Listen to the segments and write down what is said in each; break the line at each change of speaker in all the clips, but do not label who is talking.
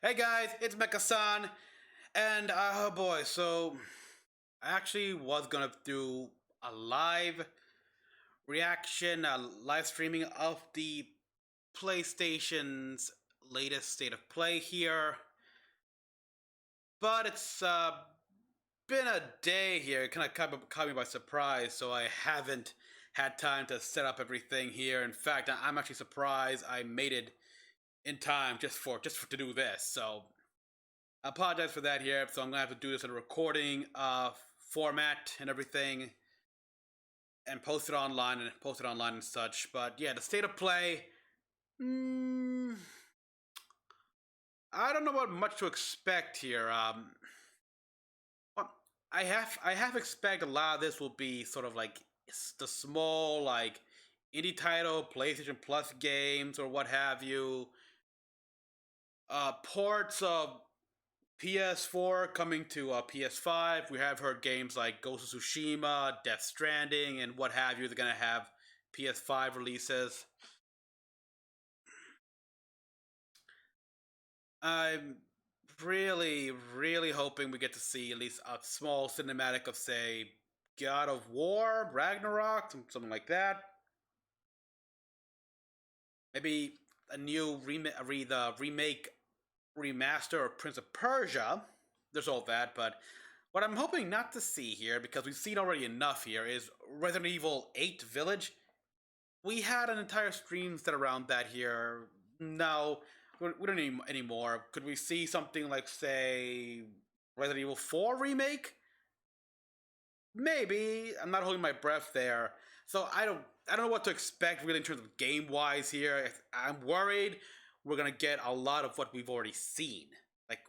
Hey guys, it's Mecha-san, and oh boy, so I actually was gonna do a live reaction, live streaming of the PlayStation's latest state of play here, but it's been a day here. It kind of caught me by surprise, so I haven't had time to set up everything here. In fact, I'm actually surprised I made it in time just for to do this. So I apologize for that here. So I'm gonna have to do this in a recording format and everything, and post it online and such. But yeah, the state of play. I don't know what much to expect here. Well, I have expected a lot of this will be sort of like the small like indie title, PlayStation Plus games or what have you. Ports of PS4 coming to PS5. We have heard games like Ghost of Tsushima, Death Stranding, and what have you. They're gonna have PS5 releases. I'm really hoping we get to see at least a small cinematic of, say, God of War, Ragnarok, something like that. Maybe a new remake, remaster of Prince of Persia. There's all that, but what I'm hoping not to see here, because we've seen already enough here, is Resident Evil 8 Village. We had an entire stream set around that here. No, we don't need any more. Could we see something like, say, Resident Evil 4 remake? Maybe. I'm not holding my breath there. So I don't know what to expect really in terms of game wise here. I'm worried we're gonna get a lot of what we've already seen. Like,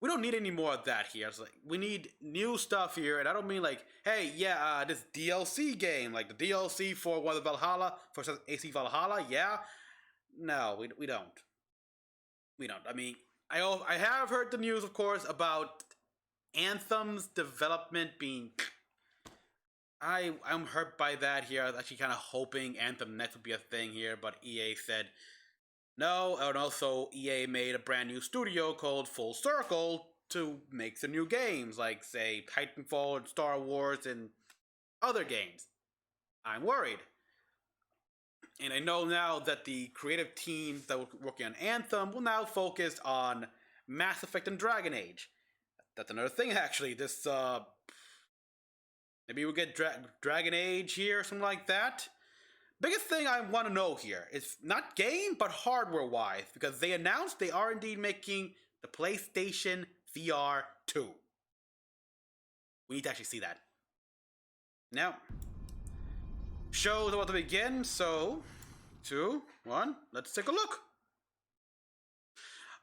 we don't need any more of that here. It's like we need new stuff here, and I don't mean like, hey, yeah, this DLC game, like the DLC for one of the Valhalla, for AC Valhalla, yeah. No, we don't. We don't. I mean, I have heard the news, of course, about Anthem's development being. I'm hurt by that here. I was actually kind of hoping Anthem Next would be a thing here, but EA said no, and also EA made a brand new studio called Full Circle to make some new games, like, say, Titanfall and Star Wars and other games. I'm worried. And I know now that the creative teams that were working on Anthem will now focus on Mass Effect and Dragon Age. That's another thing, actually. This, maybe we'll get Dragon Age here, or something like that. Biggest thing I want to know here is not game, but hardware-wise, because they announced they are indeed making the PlayStation VR 2. We need to actually see that. Now, show's about to begin, so 2, 1, let's take a look.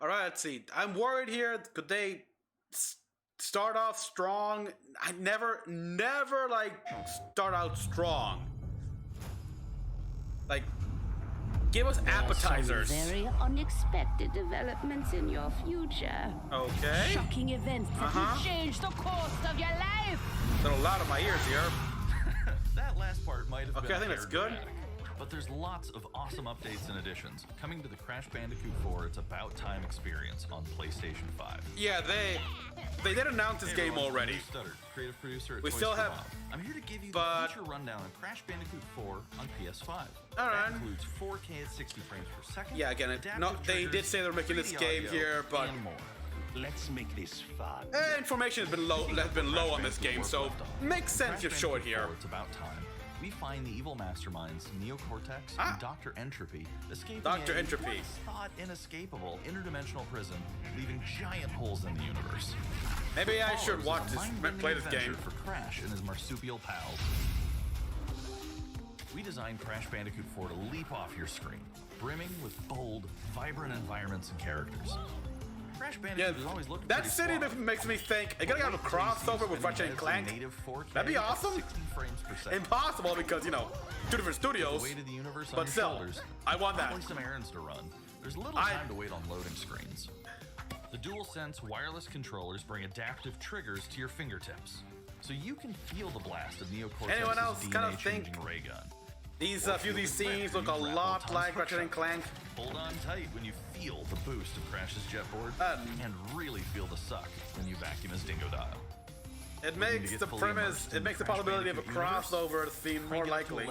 Alright, let's see. I'm worried here. Could they start off strong? I never like start out strong. Like, give us appetizers.
There are some very unexpected developments in your future.
Okay.
Shocking events that will change the course of your life.
There's a lot of my ears here.
That last part might have been
Okay, I think that's good.
dramatic, but there's lots of awesome updates and additions coming to the Crash Bandicoot 4 It's About Time experience on PlayStation 5.
Yeah, they did announce this game
everyone,
already.
I'm Stutter, creative producer at
We
Toys
still
for
have-
Bob. I'm here to give you
but-
the feature rundown on Crash Bandicoot 4 on PS5.
Alright.
That includes 4K at 60 frames per second.
Yeah, again, they did say they're making this
3D
game
audio,
here, but
and more.
Let's make this fun.
information has been low on this game, so makes sense you show it here.
It's About Time. We find the evil masterminds Neocortex and Dr. Entropy escaping
Dr.
a
Entropy.
once thought inescapable interdimensional prison, leaving giant holes in the universe.
Maybe I should watch this,
Mind-bending
play this
adventure
game.
for Crash and his marsupial pals. We designed Crash Bandicoot 4 to leap off your screen, brimming with bold, vibrant environments and characters. Crash
Yeah,
Bandicoot has always looked
that
pretty
city
suave.
makes me think, I gotta have a crossover with Ratchet and Clank. That'd be awesome.
60 frames per second.
Impossible because, you know, two different
The
studios.
weight of the universe on
But
your
still,
shoulders.
I want that.
Probably some errands to run. There's little
I-
time to wait on loading screens. The DualSense wireless controllers bring adaptive triggers to your fingertips, so you can feel the blast of
Anyone else
Neocortex's
kinda think-
DNA-changing ray gun.
These few of these scenes look a lot like Ratchet and Clank.
Hold on tight when you feel the boost of Crash's jetboard, and really feel the suck when you vacuum his Dingo Dial.
It makes the premise, it makes the possibility of a crossover seem more likely,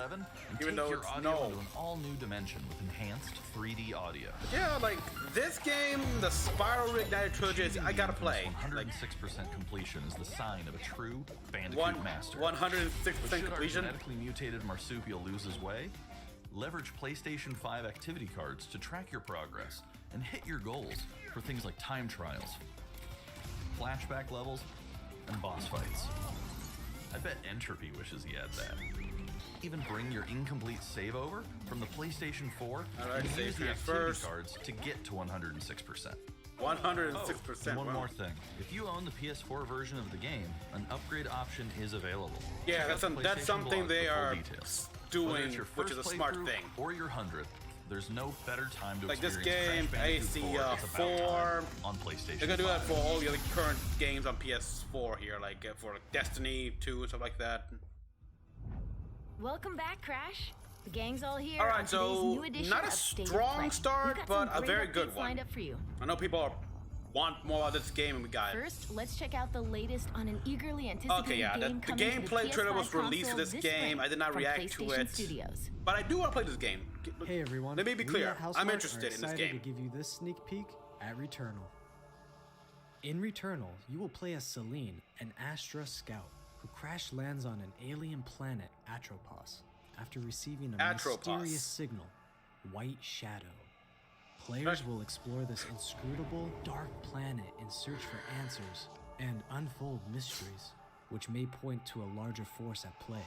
even though it's no.
An all-new dimension with enhanced 3D audio.
Yeah, like this game, the Spiral Reignited Trilogy, I gotta play.
106% completion is the sign of a true Bandicoot master.
106%
Should our
completion.
genetically mutated marsupial lose his way? Leverage PlayStation 5 activity cards to track your progress and hit your goals for things like time trials, flashback levels, and boss fights. I bet Entropy wishes he had that. Even bring your incomplete save over from the PlayStation 4
Alright,
and
save
use the
here
activity
first.
cards to get to 106%.
106%.
And one
wow.
more thing. If you own the PS4 version of the game, an upgrade option is available.
Yeah,
Check
that's,
out the
that's
PlayStation
something
blog
they
for full
are
details. Whether
doing,
it's your
which is a
first
smart
playthrough
thing.
or your 100th, there's no better time to
Like this
experience
game,
Crash Bandicoot 4.
AC
It's about
4.
time on PlayStation.
They're gonna do that
5.
for all the other current games on PS4 here, like for Destiny 2 and stuff like that.
Welcome back, Crash. The gang's all here.
All
on
right,
today's
so
new edition
not a
of State of
strong
Play.
start,
We've got
but
some
a
great
very good
updates
one.
lined up for you.
I know people want more of this game, and we got it.
First, let's check out the latest on an early anticipated
Okay, yeah,
game
the
coming to
gameplay
the
trailer was
PS5
released for this
console
game.
spring
I did not
from
react to
PlayStation
it.
Studios.
But I do want to play this game.
Hey everyone,
Let me be
we
clear.
at
I'm
Housemarque
interested
are
in this
excited
game.
to give you this sneak peek at Returnal. In Returnal, you will play as Celine, an Astra scout, who crash lands on an alien planet, Atropos, after receiving a
Atropos.
mysterious signal, White Shadow. Players will explore this inscrutable, dark planet in search for answers and unfold mysteries, which may point to a larger force at play.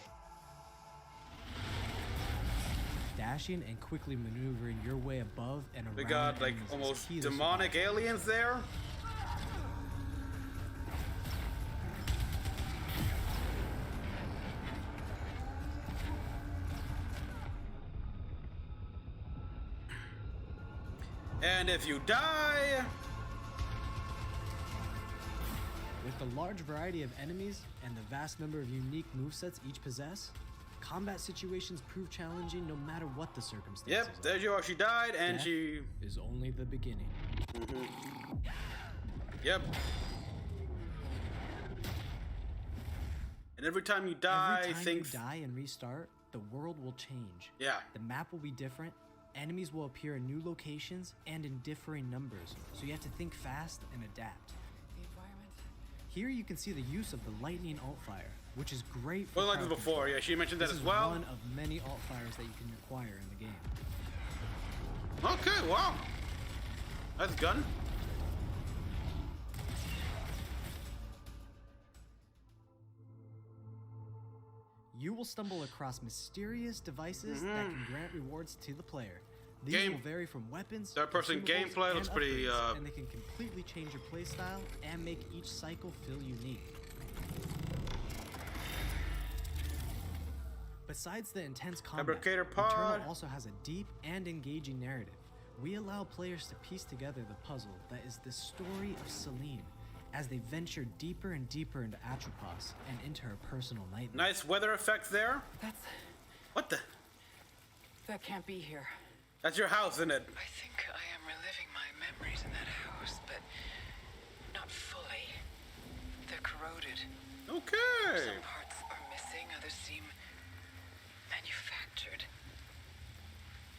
Dashing and quickly maneuvering your way above and around
We got like
enemies is
almost
key to
demonic
survival.
aliens there. And if you die,
With the large variety of enemies and the vast number of unique movesets each possess, combat situations prove challenging no matter what the circumstances
yep,
are.
there you are. She died, and
Death
she,
is only the beginning.
yep. And every time you die,
Every time
things,
you die and restart, the world will change.
yeah.
The map will be different, enemies will appear in new locations and in differing numbers, so you have to think fast and adapt. Here you can see the use of the lightning alt-fire, which is great for
Well, like
crowd
this before,
control.
yeah, she mentioned that
This
as
is
well.
one of many alt-fires that you can acquire in the game.
Okay, wow. That's gun.
You will stumble across mysterious devices that can grant rewards to the player. These
Game-
will vary from weapons,
third-person
consumables,
gameplay
and
looks pretty,
upgrades, and they can completely change your playstyle and make each cycle feel unique. Besides the intense combat,
Fabricator pod.
Returnal also has a deep and engaging narrative. We allow players to piece together the puzzle that is the story of Celine as they venture deeper and deeper into Atropos and into her personal nightmare.
Nice weather effects there. What the?
That can't be here.
That's your house, isn't it?
I think I am reliving my memories in that house, but not fully. They're corroded.
Okay.
Some parts are missing, others seem manufactured.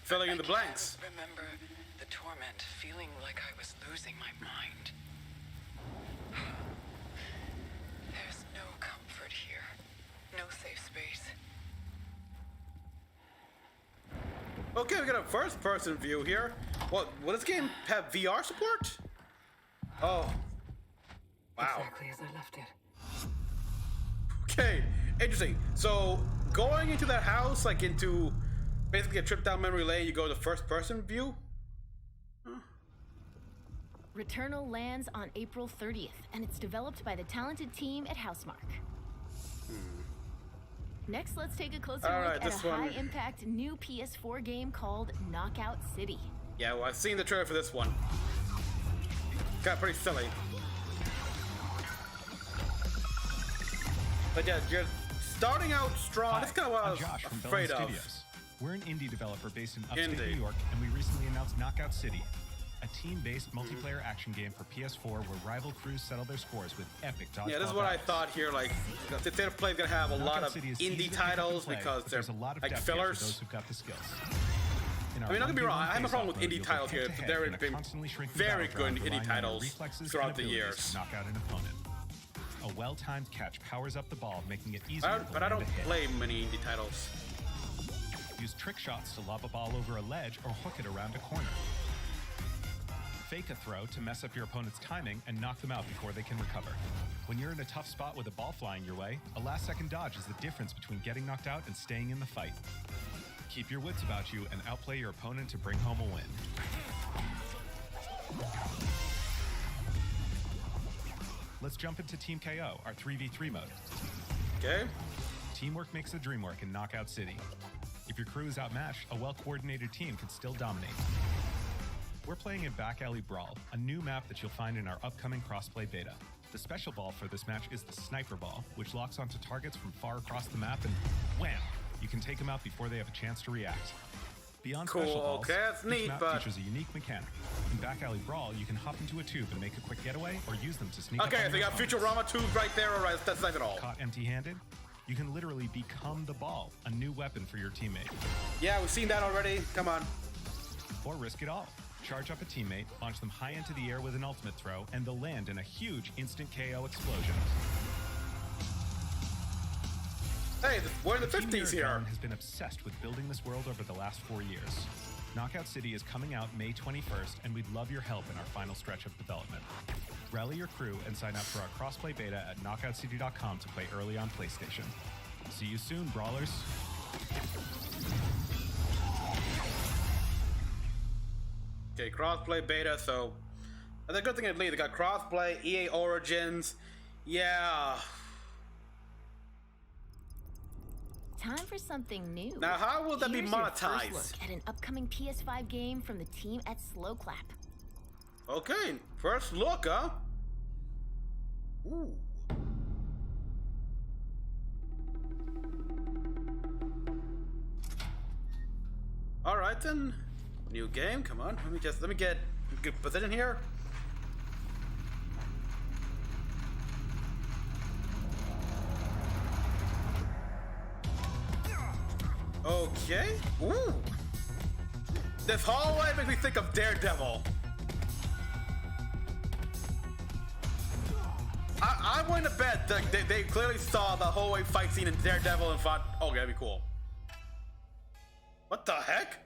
Filling in the
I
blanks.
can't remember the torment, feeling like I was losing my mind. There's no comfort here. No safe space.
Okay, we got a first-person view here. What? Will this game have VR support? Oh. Wow.
Exactly as I left it.
Okay, interesting. So going into that house, like into basically a trip down memory lane, you go to first-person view.
Returnal lands on April 30th, and it's developed by the talented team at Housemarque. Next, let's take a closer
All
look
right,
at
this
a
one-
high-impact new PS4 game called Knockout City.
Yeah, well, I've seen the trailer for this one. Got pretty silly. But yeah, you're starting out strong. That's kind of what I was
I'm Josh from
afraid
Bellin
of.
Studios. We're an indie developer based in upstate
Indie.
New York, and we recently announced Knockout City, a team-based multiplayer action game for PS4 where rival crews settle their scores with epic dodgeball
Yeah, this is what I
battles.
thought here. Like, the state of play is gonna have a lot
Knockout
of
City is easy
indie
to pick up and
titles
play,
because
but
they're
there's a lot of
like
depth here for those
fillers.
who've got the skills.
I mean, don't get me wrong. I have a problem with indie titles here. But there have been very good indie titles throughout the years.
Knock out an opponent. A well-timed catch powers up the ball, making it easier to
But I
land
don't
a hit.
play many indie titles.
Use trick shots to lob a ball over a ledge or hook it around a corner. Fake a throw to mess up your opponent's timing and knock them out before they can recover. When you're in a tough spot with a ball flying your way, a last-second dodge is the difference between getting knocked out and staying in the fight. Keep your wits about you and outplay your opponent to bring home a win. Let's jump into Team KO, our 3v3 mode.
Okay.
Teamwork makes the dream work in Knockout City. If your crew is outmatched, a well-coordinated team can still dominate. We're playing in Back Alley Brawl, a new map that you'll find in our upcoming crossplay beta. The special ball for this match is the Sniper Ball, which locks onto targets from far across the map and wham! You can take them out before they have a chance to react. Beyond
Cool,
special balls,
okay, that's
each
neat,
map
but-
features a unique mechanic. In Back Alley Brawl, you can hop into a tube and make a quick getaway or use them to sneak up
Okay,
on
so you
your
got
opponents.
Futurama tubes right there. All right, that's not at all.
Caught empty-handed? You can literally become the ball, a new weapon for your teammate.
Yeah, we've seen that already. Come on.
Or risk it all. Charge up a teammate, launch them high into the air with an ultimate throw, and they'll land in a huge instant KO explosion.
Hey, we're in the
Team
50s here.
Nerdvana has been obsessed with building this world over the last 4 years. Knockout City is coming out May 21st, and we'd love your help in our final stretch of development. Rally your crew and sign up for our crossplay beta at knockoutcity.com to play early on PlayStation. See you soon, brawlers.
Okay, crossplay beta. So the good thing at least they got crossplay, EA Origins. Yeah.
Time for something new.
Now, how will that be
Here's your first
monetized?
look at an upcoming PS5 game from the team at Slow Clap.
Okay, first look, huh? Ooh. All right then. New game. Come on. Let me get good position here. Okay. Ooh. This hallway makes me think of Daredevil. I'm going to bet that they clearly saw the hallway fight scene in Daredevil and thought, oh, that'd be cool. What the heck?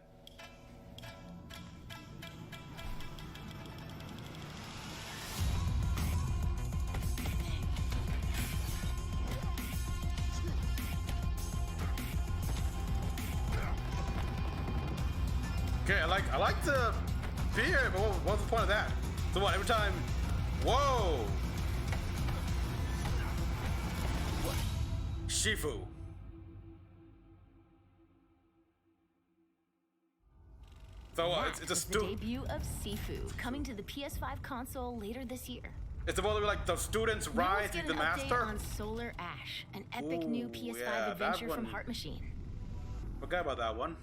Okay, I like the fear, but what's the point of that? So what? Every time, whoa! Shifu. So what? It's a
Is the debut of Sifu, coming to the PS5 console later this year.
It's supposed to be like the students
Now
rise
let's
to
get
the
an update
master.
on Solar Ash, an epic new
Ooh,
PS5
yeah, that
adventure from
one-
Heart Machine.
Forgot about that one.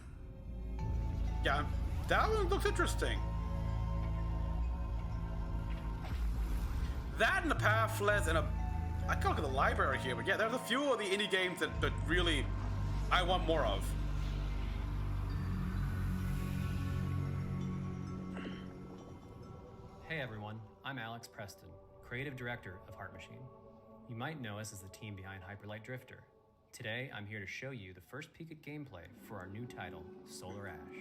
Yeah, that one looks interesting. That and the Pathless and I can look at the library here, but yeah, there's a few of the indie games that really I want more of.
Hey everyone, I'm Alex Preston, creative director of Heart Machine. You might know us as the team behind Hyperlight Drifter. Today, I'm here to show you the first peek at gameplay for our new title, Solar Ash.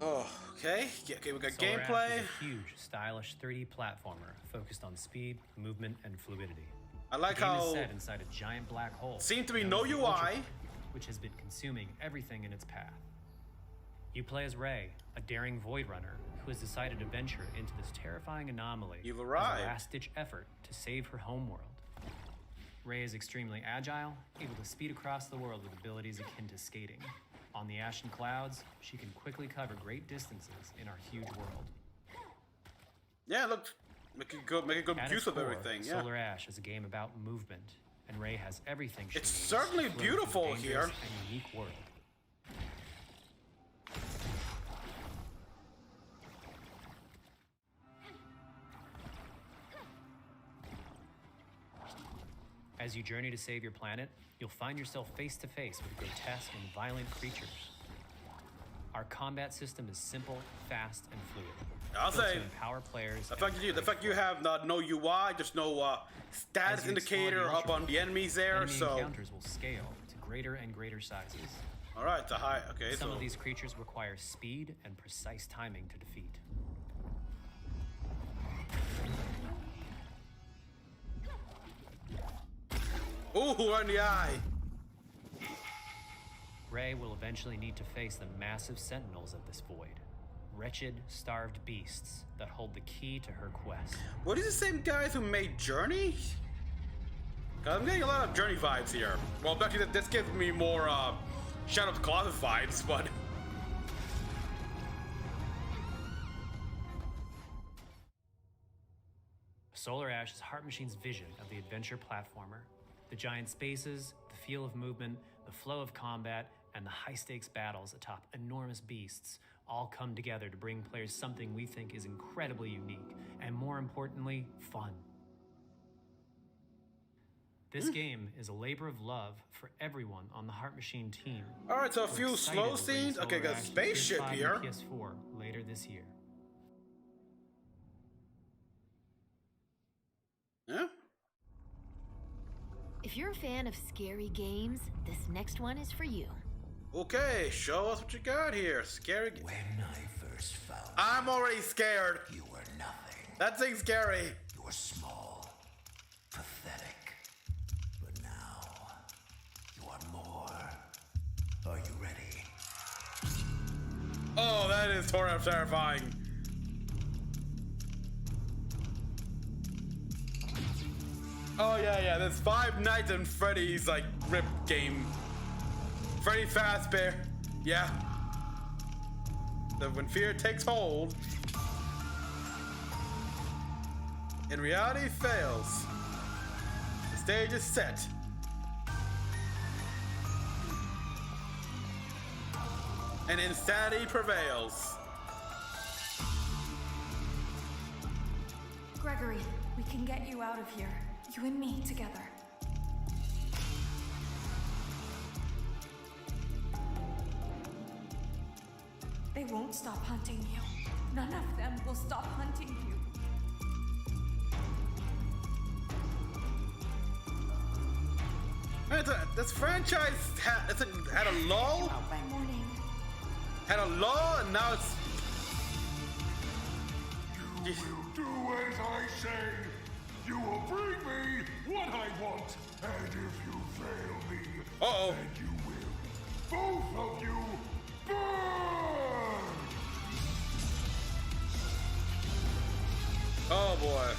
Oh, okay. Yeah, okay, we got
Solar
gameplay.
Ash is a huge, stylish 3D platformer focused on speed, movement, and fluidity.
I like
the game
how
is set inside a giant black hole.
seems to be
known
no
as the
UI.
Ultra, which has been consuming everything in its path. You play as Ray, a daring Void Runner who has decided to venture into this terrifying anomaly
You've
as
arrived.
a last-ditch effort to save her homeworld. Ray is extremely agile, able to speed across the world with abilities akin to skating. On the ashen clouds, she can quickly cover great distances in our huge world.
Yeah, look, make a good
At
use
its
of
core,
everything. Yeah.
Solar Ash is a game about movement, and Ray has everything she
It's
needs
certainly
to float through
beautiful
dangerous
here.
and unique world. As you journey to save your planet, you'll find yourself face to face with grotesque and violent creatures. Our combat system is simple, fast, and fluid.
I'll
built
say,
to empower players.
the fact you have no UI, just no status indicator up on the enemies there,
enemy
so.
encounters will scale to greater and greater sizes.
All right, the high. Okay,
Some
so
of these creatures require speed and precise timing to defeat.
ooh, right in the eye.
Ray will eventually need to face the massive sentinels of this void. Wretched, starved beasts that hold the key to her quest.
Were these the same guys who made Journey? 'Cause I'm getting a lot of Journey vibes here. Well, actually, this gives me more Shadow of the Colossus vibes, but.
Solar Ash is Heart Machine's vision of the adventure platformer. The giant spaces, the feel of movement, the flow of combat, and the high-stakes battles atop enormous beasts all come together to bring players something we think is incredibly unique, and more importantly, fun. This game is a labor of love for everyone on the Heart Machine team.
All right, so a
We're
few
excited
slow
to bring
scenes. Okay,
Solar
got a
Ash to
spaceship
PS5
here.
and PS4 later this year.
Yeah.
If you're a fan of scary games, this next one is for you.
Okay, show us what you got here. Scary.
When I first found
I'm already scared.
you were nothing.
That thing's scary.
You were small, pathetic. But now, you are more. Are you ready?
Oh, that is terrifying. Oh yeah, this Five Nights at Freddy's like rip game. Freddy Fazbear, yeah. When fear takes hold, and reality fails, the stage is set. And insanity prevails.
Gregory, we can get you out of here. You and me together. They won't stop hunting you. None of them will stop hunting you.
This franchise had a lull,
Out by morning.
had a lull, and now it's.
You will do as I say. You will bring me what I want. And if you fail me,
Uh-oh.
then you will. Both of you burn!
Oh boy.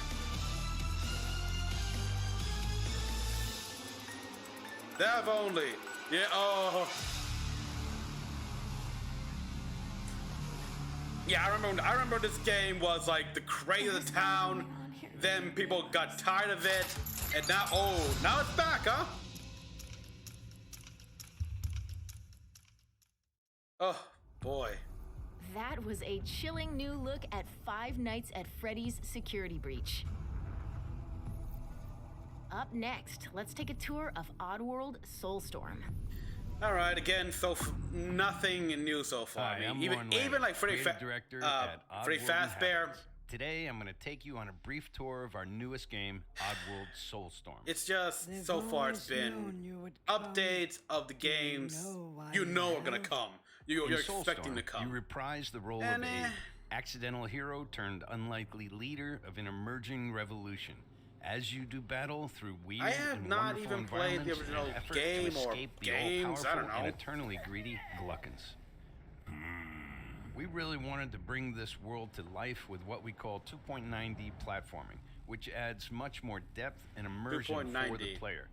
That only. Yeah, oh. Yeah, I remember this game was like the craze of the town. Then people got tired of it, and now it's back, huh? Oh boy.
That was a chilling new look at Five Nights at Freddy's security breach. Up next, let's take a tour of Oddworld Soulstorm.
All right, again, nothing new so far.
Hi, I'm
even
Warren Lang,
even like Freddy
creative director at
Freddy
Oddworld
Fazbear.
Inhabitants. Today, I'm going to take you on a brief tour of our newest game, Oddworld Soulstorm.
It's just so far it's been updates of the games you know are gonna come. You're
In
expecting to
Soulstorm,
come.
You reprise the role
And,
of Abe, accidental hero turned unlikely leader of an emerging revolution. As you do battle through weird
I have
and
not
wonderful
even played the
environments in an
original
effort
game
to
or
escape the
games, I don't
all-powerful and
know.
eternally greedy Gluckins. We really wanted to bring this world to life with what we call 2.9D platforming, which adds much more depth and immersion for the
2.9D.
player.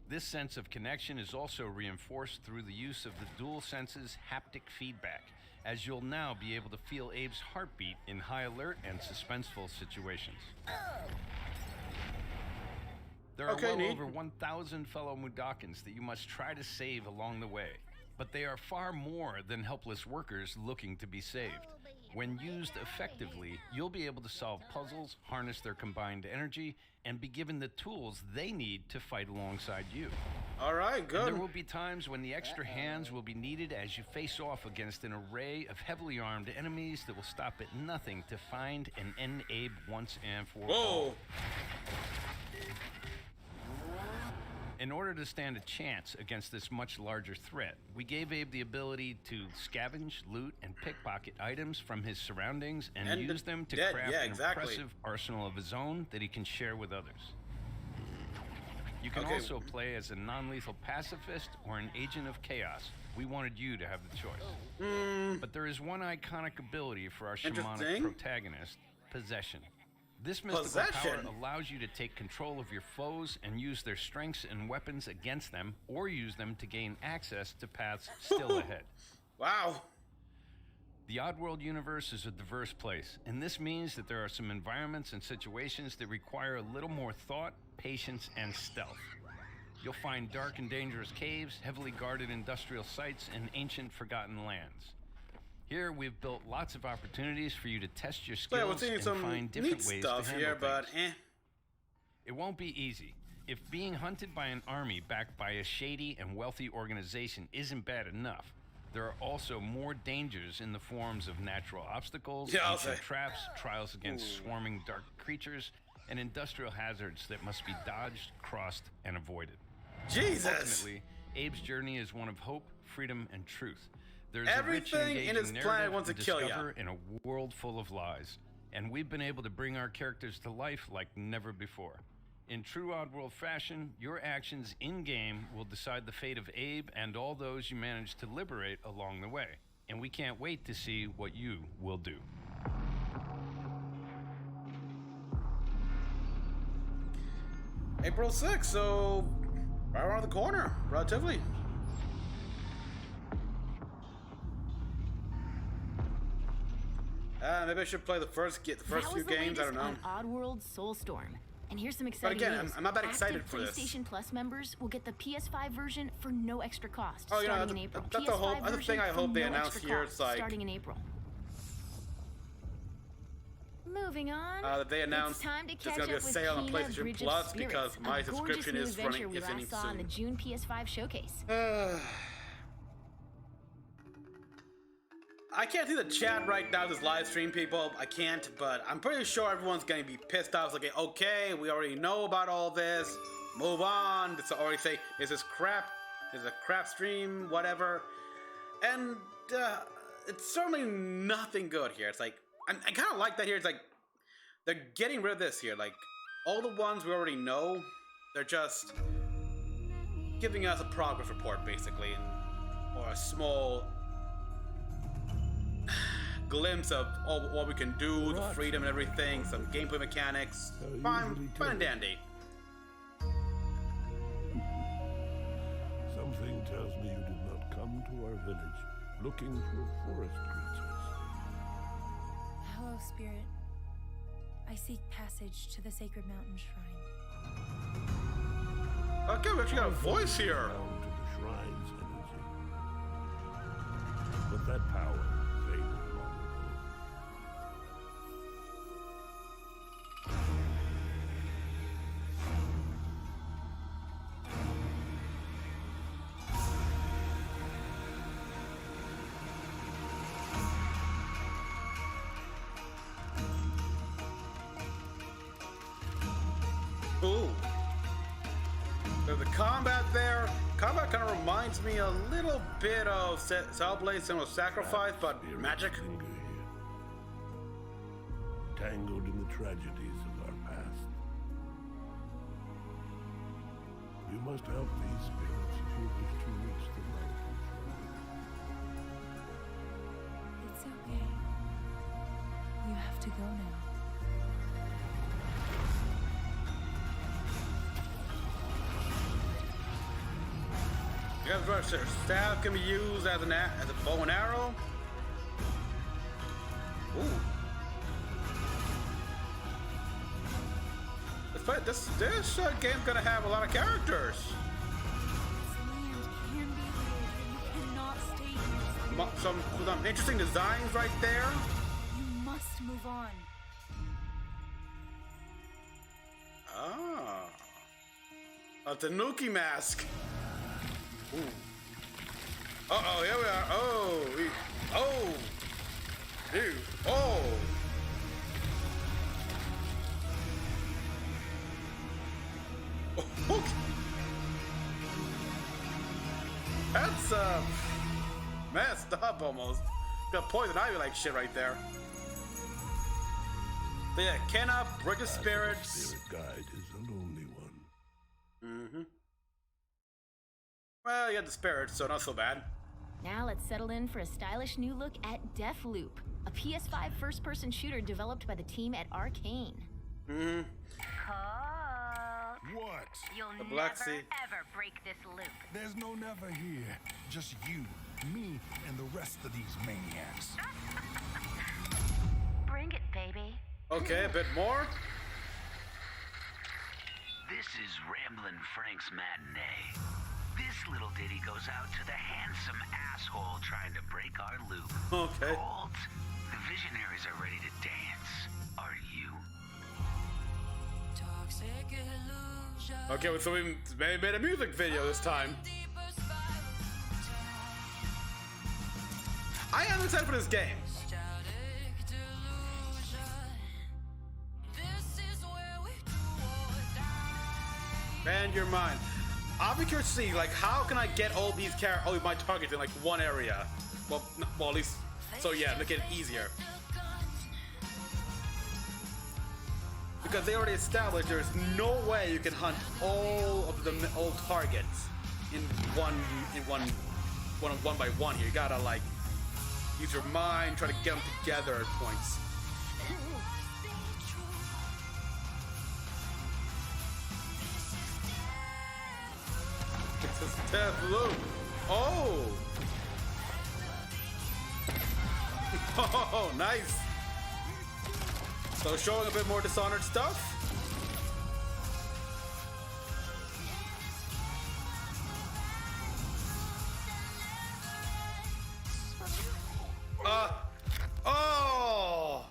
This sense of connection is also reinforced through the use of the DualSense's haptic feedback, as you'll now be able to feel Abe's heartbeat in high alert and suspenseful situations. There are
Okay,
well
neat.
over 1,000 fellow Mudokons that you must try to save along the way, but they are far more than helpless workers looking to be saved. When used effectively, you'll be able to solve puzzles, harness their combined energy, and be given the tools they need to fight alongside you.
All right, good.
And there will be times when the extra hands will be needed as you face off against an array of heavily armed enemies that will stop at nothing to find and end Abe once and for all. In order to stand a chance against this much larger threat, we gave Abe the ability to scavenge, loot, and pickpocket items from his surroundings and use them to craft an impressive arsenal of his own that he can share with others. You can also play as a non-lethal pacifist or an agent of chaos. We wanted you to have the choice. But there is one iconic ability for our shamanic protagonist, Possession. This mystical power allows you to take control of your foes and use their strengths and weapons against them, or use them to gain access to paths still ahead.
Wow.
The Oddworld universe is a diverse place, and this means that there are some environments and situations that require a little more thought, patience, and stealth. You'll find dark and dangerous caves, heavily guarded industrial sites, and ancient forgotten lands. Here, we've built lots of opportunities for you to test your skills and find different ways to handle things. It won't be easy. If being hunted by an army backed by a shady and wealthy organization isn't bad enough, there are also more dangers in the forms of natural obstacles, ancient traps, trials against swarming dark creatures, and industrial hazards that must be dodged, crossed, and avoided.
Jesus!
Ultimately, Abe's journey is one of hope, freedom, and truth. There's
everything in his planet wants to kill you.
In a world full of lies, and we've been able to bring our characters to life like never before. In true Oddworld fashion, your actions in-game will decide the fate of Abe and all those you manage to liberate along the way. And we can't wait to see what you will do.
April 6th, so right around the corner, relatively. Maybe I should play the first few games. I don't know.
On Oddworld Soulstorm. And here's some exciting news.
I'm not that excited for this.
PlayStation Plus members will get the PS5 version for no extra cost
starting
in April.
That's the thing I hope they announce here. It's like
starting in April. Moving on.
That they announced there's going to be a sale on PlayStation Plus because my subscription is ending soon.
On the June PS5 showcase.
I can't see the chat right now, this live stream, people. I can't, but I'm pretty sure everyone's going to be pissed off. It's like, okay, we already know about all this. Move on. It's already say, is this crap? Is it a crap stream? Whatever. And it's certainly nothing good here. It's like, I kind of like that here. It's like, they're getting rid of this here. Like, all the ones we already know, they're just giving us a progress report, basically. Or a small glimpse of what we can do, the freedom and everything, some gameplay mechanics. Fine and dandy.
Something tells me you did not come to our village looking for forest creatures.
Hello, Spirit. I seek passage to the sacred mountain shrine.
Okay, we actually got a voice here.
Down to the shrine's energy. But that power faded long
Ooh. So the combat there, kind of reminds me a little bit of Cellblade's Symbol of Sacrifice, but magic.
Tangled in the tragedies of our past. You must help these spirits if you wish to reach the mountain shrine.
It's okay. You have to go now.
Staff can be used as a bow and arrow. Ooh. This game's gonna have a lot of characters. Some interesting designs right there.
move on.
Ah. A Tanuki mask. Ooh. Uh-oh, here we are. Oh. Oh. Ew. Oh. Okay. That's messed up almost. Got poison ivy like shit right there. But yeah, Kenna, Bridge of Spirits.
Spirit guide is a lonely one.
Mm-hmm. Well, you got the spirits, so not so bad.
Now let's settle in for a stylish new look at Deathloop, a PS5 first-person shooter developed by the team at Arcane.
Mm-hmm.
What?
You'll
The
never,
Black Sea.
ever break this loop.
There's no never here. Just you, me, and the rest of these maniacs.
Bring it, baby.
Okay, a bit more.
This is Ramblin' Frank's Matinee. This little ditty goes out to the handsome asshole trying to break our loop.
Okay.
Gold, the visionaries are ready to dance. Are you?
Okay, so we made a music video this time. I am excited for this game. Man, your mind. I'll be curious to see, like, how can I get all these my targets in like one area? Well, at least, so yeah, make it easier. Because they already established there's no way you can hunt all of the old targets in one by one here. You gotta like use your mind, try to get them together at points. It's a Deathloop. Oh! Oh, nice. So showing a bit more Dishonored stuff. Oh!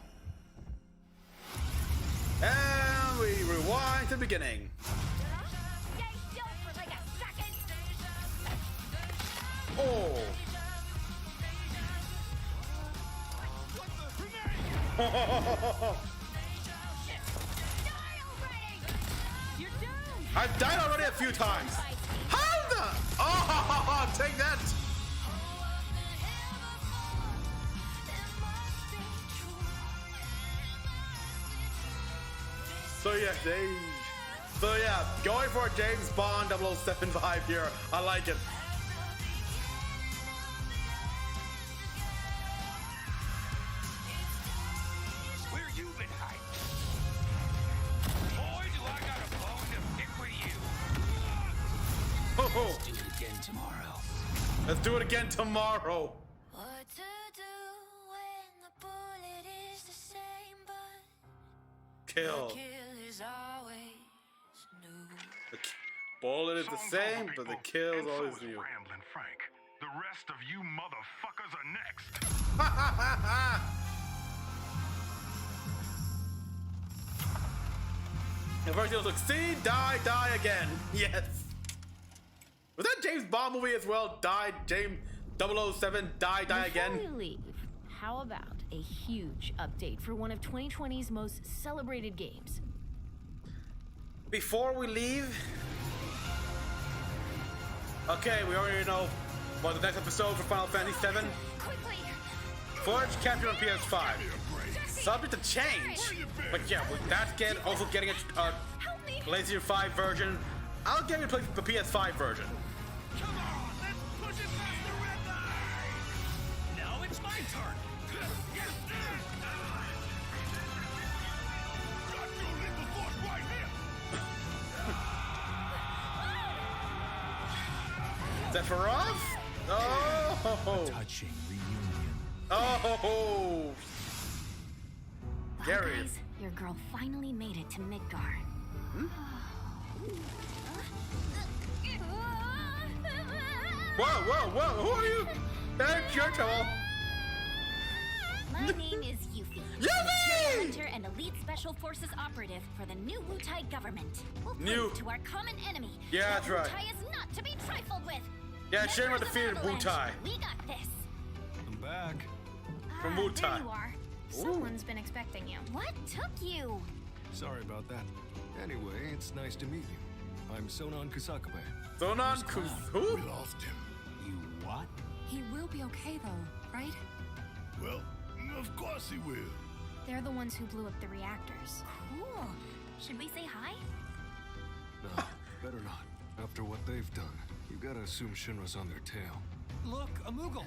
And we rewind to the beginning.
Stay still for like a second.
Oh! I've died already a few times. How the? Oh, take that! So yeah, going for a James Bond 0075 here. I like it.
Where you been hiding? Boy, do I got a bone to pick with you.
Let's
do it again tomorrow.
Let's do it again tomorrow.
What to do when the bullet is the same, but
Kill.
the kill is always new.
The bullet is the same, but the kill is always new.
Ramblin' Frank. The rest of you motherfuckers are next.
If first you'll succeed, die again. Yes. Was that James Bond movie as well? Die, James 007, die again.
Before we leave, how about a huge update for one of 2020's most celebrated games?
Before we leave, okay, we already know about the next episode for Final Fantasy VII. Forge captured on PS5. Subject to change, but yeah, that's also getting a PlayStation 5 version. I'll get it the PS5 version.
Come on, let's push it past the red line. Now it's my turn. Got your little force right here.
Sephiroth? Oh!
Touching reunion.
Oh!
Well,
Gary.
guys, your girl finally made it to Midgard.
Whoa! Who are you? That's your trouble.
My name is Yuffie.
Yuffie!
Hunter and Elite Special Forces operative for the new Wutai government. We'll
New-
prove to our common enemy.
Yeah, that's right.
Wutai is not to be trifled with.
Yeah, Shenmue
Members of
defeated
Avalanche,
Wutai.
We got this.
I'm back.
From
There
Wutai.
you are.
Someone's been expecting you.
What took you?
Sorry about that. Anyway, it's nice to meet you. I'm Sonon Kusakabe.
Sonon who?
We lost him.
You what?
He will be okay though, right?
Well, of course he will.
They're the ones who blew up the reactors.
Cool. Should we say hi?
No, better not. After what they've done, you gotta assume Shinra's on their tail.
Look, a Moogle.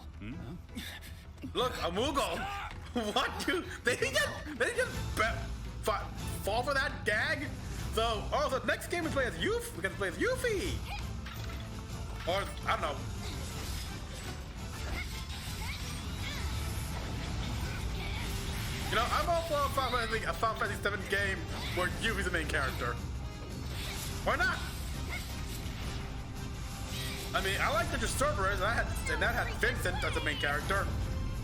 Look, a Moogle. What, dude? They didn't just fall for that gag. So, the next game we play as Yuffie. We gotta play as Yuffie. Or I don't know. You know, I'm all for a Final Fantasy VII game where Yuffie's the main character. Why not? I mean, I like the Cerberus, and that had Vincent as the main character.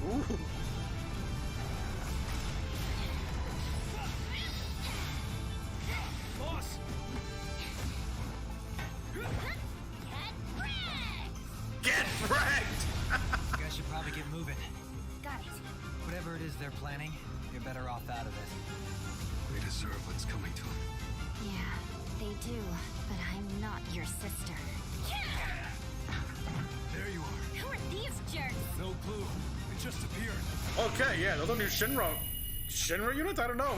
Ooh.
Boss!
Get wrecked!
You guys should probably get moving.
Got it.
Whatever it is they're planning, you're better off out of it.
They deserve what's coming to them.
Yeah, they do. But I'm not your sister.
There you are.
Who are these jerks?
No clue. It just appeared.
Okay, yeah, those are new Shinra units? I don't know.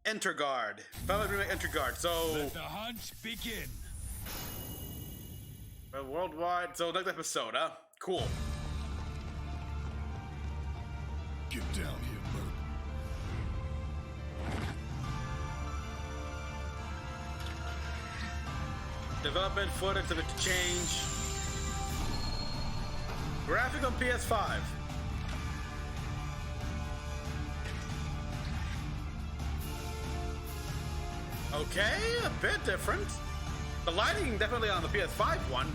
Enter Guard. Final Remake Enter Guard. So
Let the hunt begin.
Worldwide. So next episode, huh? Cool.
Get down here, Bert.
Development footage of it to change. Graphic on PS5. Okay, a bit different. The lighting definitely on the PS5 one.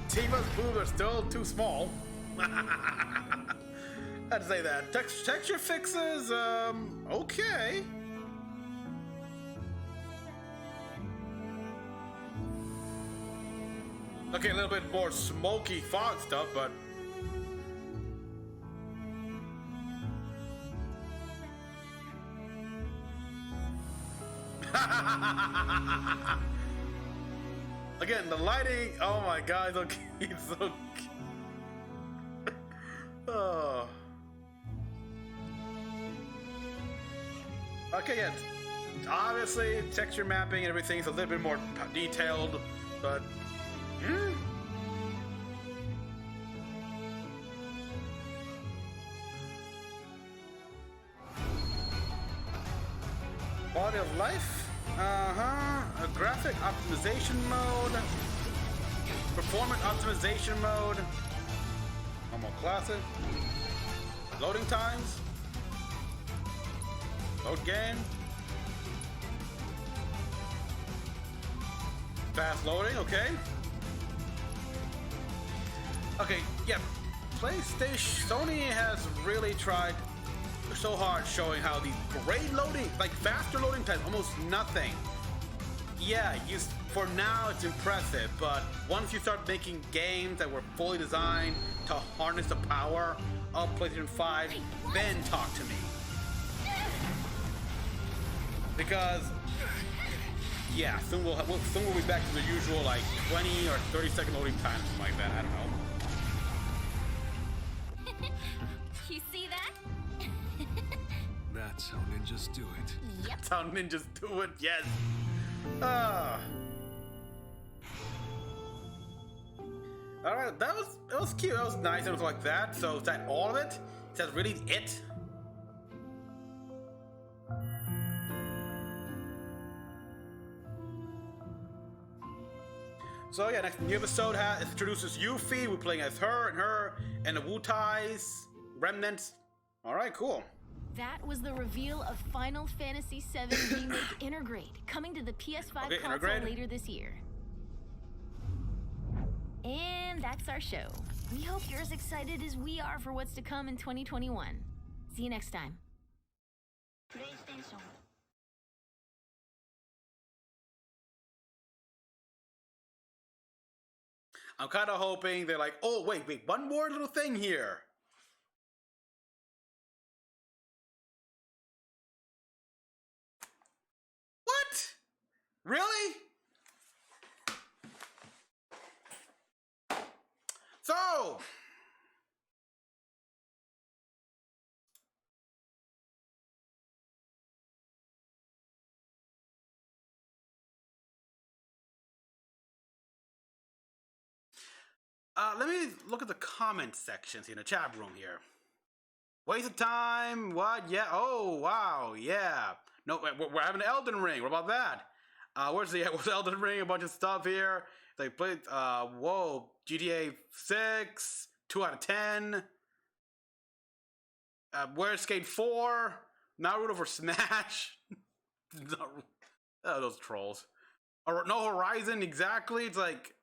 Tifa's boobs are still too small. I'd say that. Texture fixes, okay. Okay, a little bit more smoky fog stuff, but... Again, the lighting, oh my god, it's so cute. Oh. Okay, yeah. Obviously, texture mapping and everything is a little bit more detailed, but... Quality of life? A graphic optimization mode. Performance optimization mode. Normal classic. Loading times. Load game. Fast loading, okay. Okay, yeah. PlayStation, Sony has really tried so hard showing how the great loading, like faster loading times, almost nothing. Yeah, for now it's impressive, but once you start making games that were fully designed to harness the power of PlayStation 5, then talk to me. Because, yeah, soon we'll be back to the usual like 20 or 30-second loading time, something like that. I don't know.
You see that?
That's how ninjas do it.
Yep.
That's how ninjas do it. Yes. Ah. All right, it was cute. That was nice. It was like that. So is that all of it? Is that really it? So yeah, next new episode introduces Yuffie. We're playing as her and the Wutai's remnants. All right, cool.
That was the reveal of Final Fantasy VII Remake Intergrade, coming to the PS5 console later this year. And that's our show. We hope you're as excited as we are for what's to come in 2021. See you next time.
PlayStation.
I'm kind of hoping they're like, oh, wait, one more little thing here. What? Really? So, let me look at the comment sections in the chat room here. Waste of time. What? Yeah. Oh, wow. Yeah. No, we're having Elden Ring. What about that? Where's Elden Ring? A bunch of stuff here. They played. Whoa. GTA 6. 2 out of 10. Where's Skate 4? Naruto for Smash. Those trolls. Or no Horizon exactly. It's like.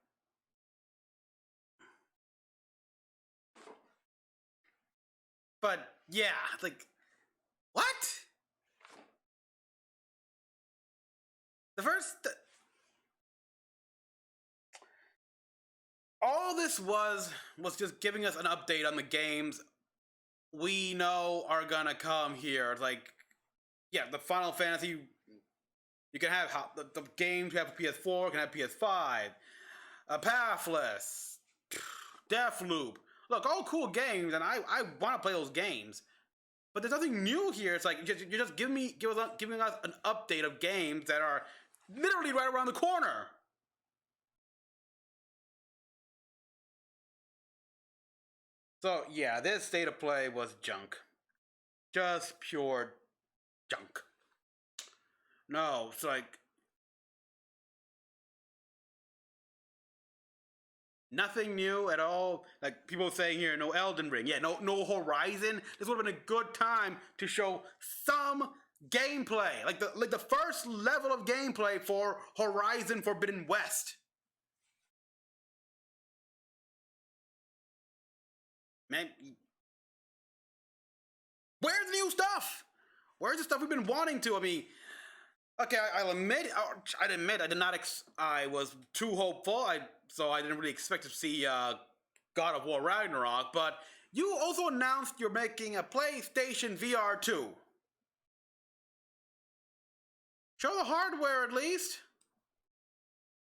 But yeah, it's like, what? The first, all this was just giving us an update on the games we know are gonna come here. It's like, yeah, the Final Fantasy. You can have the games you have for PS4, can have PS5, Pathless, Deathloop. Look, all cool games, and I want to play those games. But there's nothing new here. It's like you're just giving us an update of games that are literally right around the corner. So yeah, this state of play was junk. Just pure junk. No, it's like nothing new at all. Like people saying here, no Elden Ring. Yeah, no Horizon. This would have been a good time to show some gameplay. Like the first level of gameplay for Horizon Forbidden West. Man, where's the new stuff? Where's the stuff we've been wanting to? I mean, okay, I'll admit, I was too hopeful. So I didn't really expect to see God of War Ragnarok. But you also announced you're making a PlayStation VR 2. Show the hardware at least.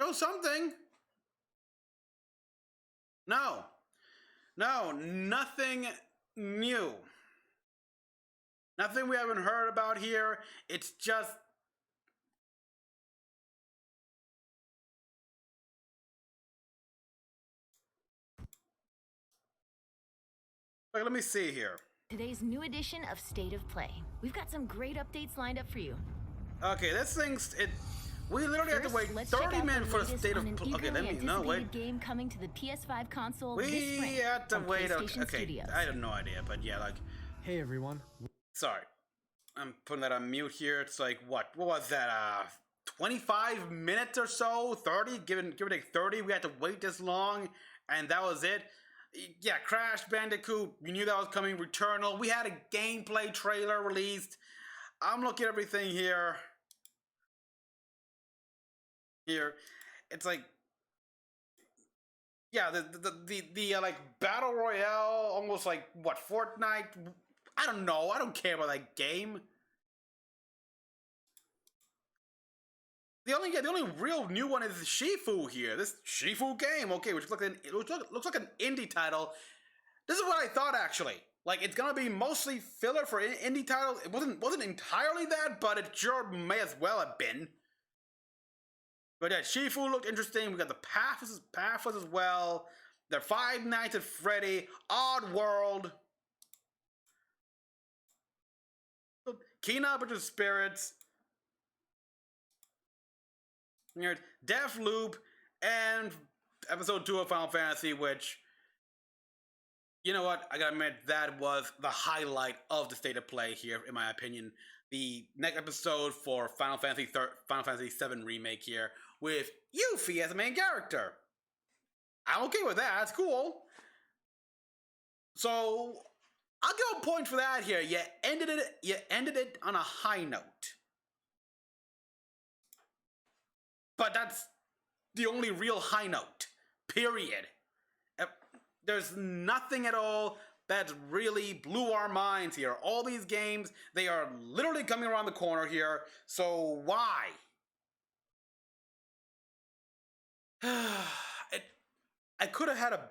Show something. No, nothing new. Nothing we haven't heard about here. It's just. Wait, let me see here.
Today's new edition of State of Play. We've got some great updates lined up for you.
Okay, this thing's we literally have to wait 30 minutes for a State of Play. Okay, let me know. Wait.
Game coming to the PS5 console
we
this spring.
have to wait. Okay,
Studios.
I have no idea, but yeah, like.
Hey everyone.
Sorry, I'm putting that on mute here. It's like what was that? 25 minutes or so, 30. Give or take 30. We had to wait this long, and that was it. Yeah, Crash Bandicoot. We knew that was coming. Returnal. We had a gameplay trailer released. I'm looking at everything here. It's like, yeah, the like battle royale, almost like what, Fortnite. I don't know. I don't care about that game. The only real new one is Shifu here. This Shifu game, okay, which looks like an indie title. This is what I thought actually. Like it's gonna be mostly filler for indie titles. It wasn't entirely that, but it sure may as well have been. But yeah, Shifu looked interesting. We got the Pathless as well. The Five Nights at Freddy, Odd World, Kena Bridge Spirits. Deathloop, and episode 2 of Final Fantasy, which, you know what? I gotta admit, that was the highlight of the state of play here, in my opinion. The next episode for Final Fantasy VII Remake here, with Yuffie as the main character. I'm okay with that. That's cool. So I'll give a point for that here. You ended it on a high note. But that's the only real high note. Period. There's nothing at all that really blew our minds here. All these games, they are literally coming around the corner here. So why? I could have had a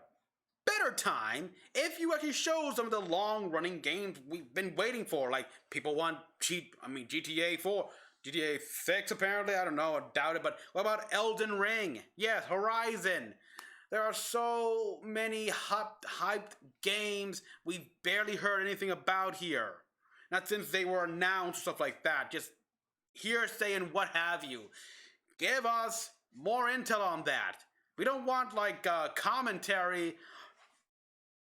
better time if you actually showed some of the long-running games we've been waiting for. Like, people want GTA 4, GTA 6 apparently, I don't know, I doubt it, but what about Elden Ring? Yes, Horizon. There are so many hyped games we've barely heard anything about here. Not since they were announced, stuff like that. Just hearsay and what have you. Give us more intel on that. We don't want, like, commentary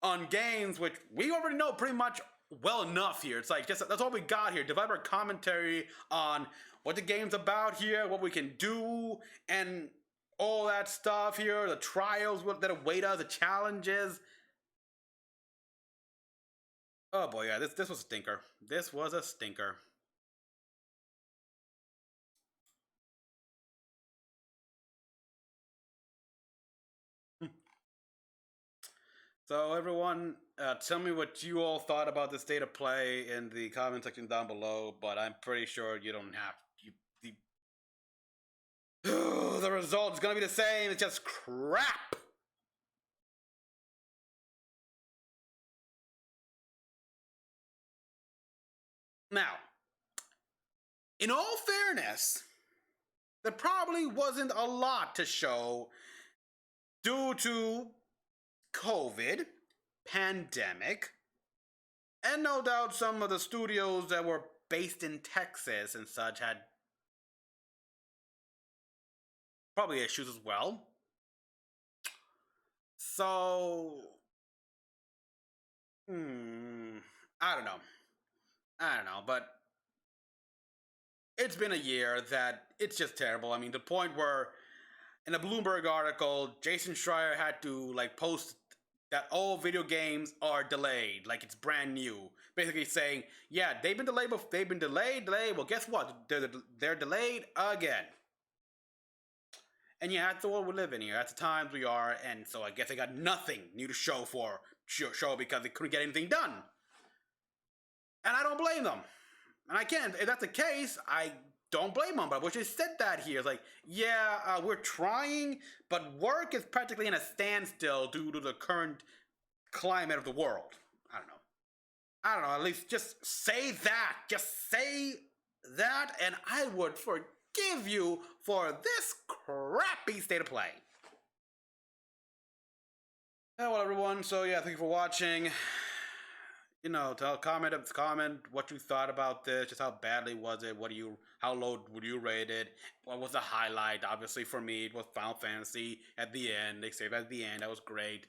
on games, which we already know pretty much well enough here. It's like, just that's all we got here. Developer commentary on what the game's about here, what we can do, and all that stuff here, the trials that await us, the challenges. Oh boy, yeah, this was a stinker. This was a stinker. So everyone, tell me what you all thought about the state of play in the comment section down below, but I'm pretty sure you don't have the result's gonna be the same. It's just crap. Now, in all fairness, there probably wasn't a lot to show due to COVID, pandemic, and no doubt some of the studios that were based in Texas and such had probably issues as well. So, I don't know, but it's been a year that it's just terrible. I mean, the point where in a Bloomberg article, Jason Schreier had to, like, post that all video games are delayed, like it's brand new. Basically saying, yeah, they've been delayed. Well, guess what? They're delayed again. And yeah, that's the world we live in here. That's the times we are, and so I guess they got nothing new to show because they couldn't get anything done. And I don't blame them. And I can't. If that's the case, I don't blame them. But I wish they said that here. It's like, yeah, we're trying, but work is practically in a standstill due to the current climate of the world. I don't know. At least just say that. Just say that, and I would forgive you for this crappy state of play. Well, everyone. So yeah, thank you for watching. You know, comment what you thought about this. Just how badly was it? How low would you rate it? What was the highlight? Obviously, for me, it was Final Fantasy at the end. They saved at the end. That was great.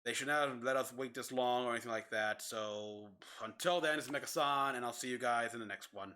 They should not have let us wait this long or anything like that. So until then, it's Mecha-san, and I'll see you guys in the next one.